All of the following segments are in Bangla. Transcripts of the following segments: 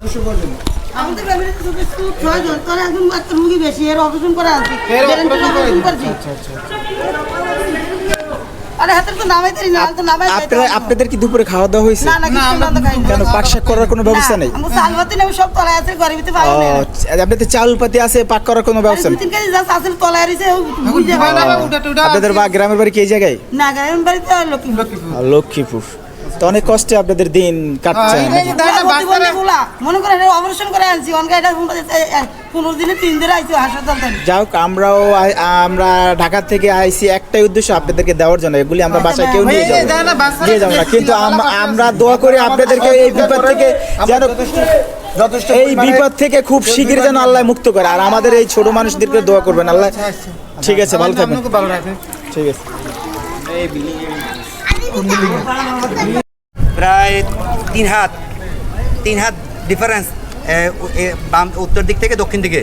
আমাদের ফ্যামিলিতে শুধু 6 জন, তার একজন বাচ্চা রোগী বেশি, এর অপারেশন করা আছে। অপারেশন করছি। আরে হাতের তো নামাই দেরি না, তো নামাই দেই। আপনাদের কি দুপুরে খাওয়া দাওয়া হয়েছে? না না, আমরা তো খাই না। কেন পাক শাক করার কোনো ব্যবস্থা নেই? আমরা চালপাতি নেব, সব তলায় আছে, ঘরের ভিতরে পাবো না। আপনাদের চালপাতি আছে, পাক করার কোনো ব্যবস্থা নেই? 2-3 কেজি যা আসল তলায় রইছে, বুঝে পাই না। আপনাদের গ্রামের বাড়ি কি এই জায়গায়? না, গ্রামের বাড়িতে লক্ষ্মীপুর। লক্ষ্মীপুর। তো অনেক কষ্টে আপনাদের দিন কাটছে। মনে করেন অপারেশন করে আনছি, অনকা এটা 15 দিনে 3 দিন আইছি হাসপাতাল থেকে। যাও, আমরা ঢাকা থেকে আইছি একটাই উদ্দেশ্য, আপনাদেরকে দেওয়ার জন্য। এগুলি আমরা বাসায় কেউ নিয়ে যাবো না, কিন্তু আমরা দোয়া করি আপনাদেরকে এই বিপদ থেকে যেন খুব শিগগির যেন আল্লাহ মুক্ত করে। আর আমাদের এই ছোট মানুষদেরকে দোয়া করবেন আল্লাহ। ঠিক আছে, ভালো থাকবেন। ঠিক আছে। প্রায় 3 হাত ডিফারেন্স উত্তর দিক থেকে দক্ষিণ দিকে।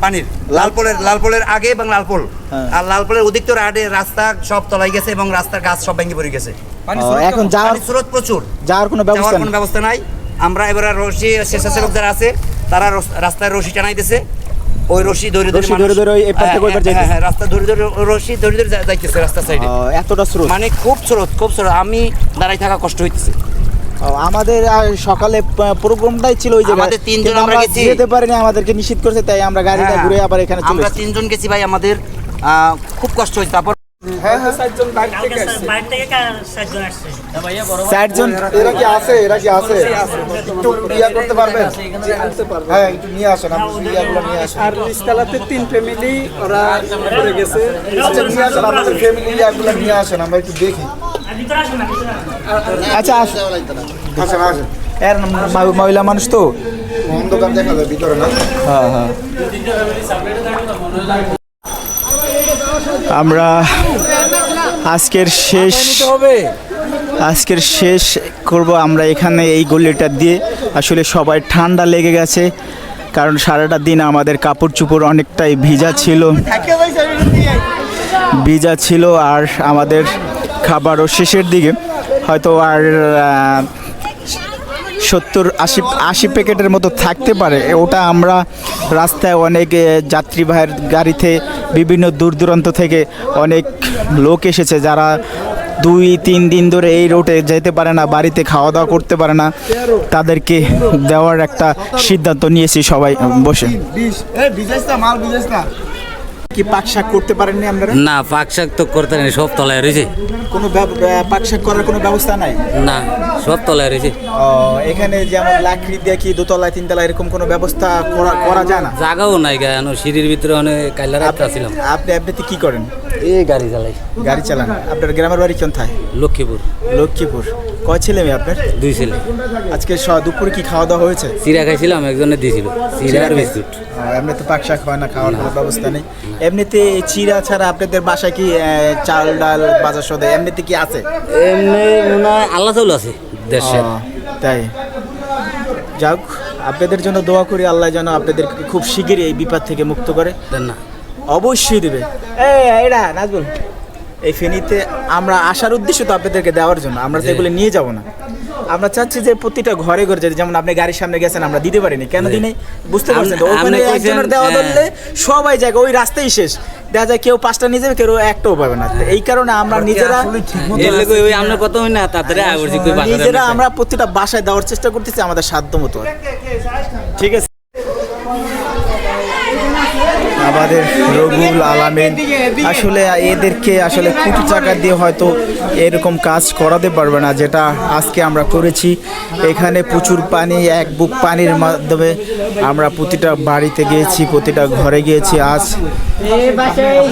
পানির লালপোলের আগে এবং লালপোল, আর লালপোলের ওদিক তো রাস্তা সব তলায় গেছে এবং রাস্তার গাছ সব ভেঙে পড়ে গেছে। এখন যাওয়ার স্রোত প্রচুর, যাওয়ার কোনো ব্যবস্থা নাই। আমরা এবার রশি স্বেচ্ছাসেবক যারা আছে তারা রাস্তায় রশি টানাইতেছে, ওই রশি ধরে রাস্তা ধরে রশি ধরে যাইতেছে রাস্তার সাইডে। এতটা স্রোত, মানে খুব স্রোত। আমি দাঁড়াই থাকা কষ্ট হইতেছে। আমাদের সকালে প্রোগ্রামটাই ছিল ওই জায়গায়, আমাদের 3 জন আমরা গেছি, যেতে পারিনি, আমাদেরকে নিষেধ করেছে, তাই আমরা গাড়িটা ঘুরে আবার এখানে চলে আমরা 3 জন গেছি ভাই, আমাদের খুব কষ্ট হয়েছে। তারপর 7 জন। এরা কি আছে একটু ইয়া করতে পারবেন? হ্যাঁ, একটু নিয়ে আসেন, আপনি ইয়াগুলো নিয়ে আসেন। আর ইস্তালাতে 3 ফ্যামিলি ওরা পড়ে গেছে। আচ্ছা, নিয়ে আসেন আপনাদের ফ্যামিলি ইয়াগুলো নিয়ে আসেন, আমরা একটু দেখি। আচ্ছা আসেন। এর মহিলা মানুষ তো অন্ধকার দেখা যায় ভিতরে না। হ্যাঁ, আমরা আজকের শেষ করব আমরা এখানে এই গলিটা দিয়ে। আসলে সবাই ঠান্ডা লেগে গেছে, কারণ সারাটা দিন আমাদের কাপড় চোপড় অনেকটাই ভিজা ছিল আর আমাদের খাবারও শেষের দিকে, হয়তো আর 70-80 প্যাকেটের মতো থাকতে পারে। ওটা আমরা রাস্তায় অনেক যাত্রীবাহীর গাড়িতে বিভিন্ন দূর দূরান্ত থেকে অনেক লোক এসেছে, যারা 2-3 দিন ধরে এই রোডে যেতে পারে না, বাড়িতে খাওয়া দাওয়া করতে পারে না, তাদেরকে দেওয়ার একটা সিদ্ধান্ত নিয়েছি সবাই বসে। কি পাক শাক করতে পারেননি আপনারা? না, পাক শাক তো করতে নেই, সব তলায় রয়েছে। কোনো পাক শাক করার কোনো ব্যবস্থা নাই? না, সব তলায় রয়েছে। এখানে যেমন লাকড়ি দিয়ে কি 2তলায় 3তলায় এরকম কোনো ব্যবস্থা করা যায় না? জায়গাও নাই গায়ে, সিঁড়ির ভিতরে অনেক কাইলা রাখতে ছিলাম। আপনি কি করেন? এই গাড়ি চালান। আপনার গ্রামের বাড়ি কোথায়? লক্ষ্মীপুর। কয় ছেলে মেয়ে আপনার? 2 ছেলে। আজকে দুপুরে কি খাওয়া দাওয়া হয়েছে? চিরা খাইছিলাম, একজনে দিয়েছিল চিরা আর বিস্কুট। এমনি তো পাক শাক হয় না, খাওয়ার কোনো ব্যবস্থা নেই। এমনিতে চিরা ছাড়া আপনাদের বাসায় কি চাল ডাল বাজার সদাই এমনিতে কি আছে? এমনি মনে হয় আল্লাহ চাউল আছে দেশে। তাই যাক, আপনাদের জন্য দোয়া করি, আল্লাহ যেন আপনাদেরকে খুব শিগগিরই এই বিপদ থেকে মুক্ত করে। না, অবশ্যই দেবে। নাজবুল, এই ফেনীতে আমরা আসার উদ্দেশ্য তো আপনাদেরকে দেওয়ার জন্য, আমরা তো এগুলো নিয়ে যাব না। আমরা চাচ্ছি যে প্রতিটা ঘরে যেতে, যেমন আপনি গাড়ির সামনে গেছেন, আমরা দিতে পারিনি, কেন দিনে বুঝতে পারছেন? ওখানে একজনের দেওয়া ধরলে সবাই জায়গা ওই রাস্তায় শেষ, দেখা যায় কেউ 5টা নিয়ে যাবে, কেউ একটাও পাবে না। এই কারণে আমরা নিজেরা আমরা প্রতিটা বাসায় দেওয়ার চেষ্টা করতেছি আমাদের সাধ্য মতো। ঠিক আছে, আমাদের রবুল আলামিন আসলে এদেরকে কোটি টাকা দিয়ে হয়তো এরকম কাজ করাতে পারবে না, যেটা আজকে আমরা করেছি। এখানে প্রচুর পানি, এক বুক পানির মাধ্যমে আমরা প্রতিটা বাড়িতে গিয়েছি, প্রতিটা ঘরে গিয়েছি। আজ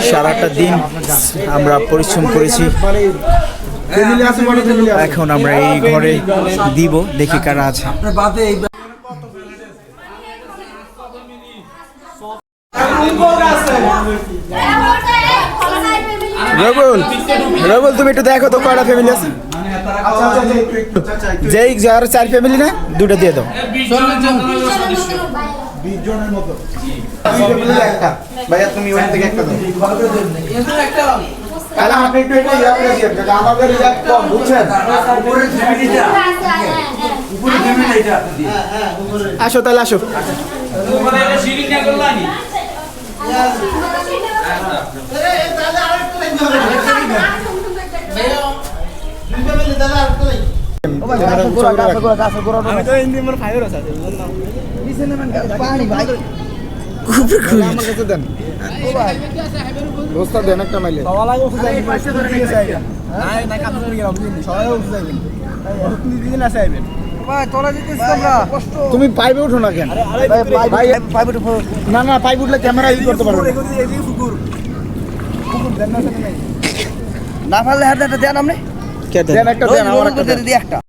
সারাটা দিন আমরা পরিশ্রম করেছি। এখন আমরা এই ঘরে দিব, দেখি কারা আছে। রবুল তুমি একটু দেখো তো কয়টা ফ্যামিলি আছে। যেই যার 4 ফ্যামিলি না, 2টা দিয়ে দাও। 20 জনের মতো ভাইয়া, তুমি ওখান থেকে একটা দাও। তাহলে আপনি একটু এটা ইয়া করে দিন, আমাদের ইয়া কম বুঝছেন। আসো তাহলে আসো। তুমি পাইপে উঠো না কেন? না না, পাইপ উঠলে ক্যামেরা ইউজ করতে পারবে না পারলে হাতে দেন আপনি না। দেন একটা, দেন আমার একটা দেন। একটা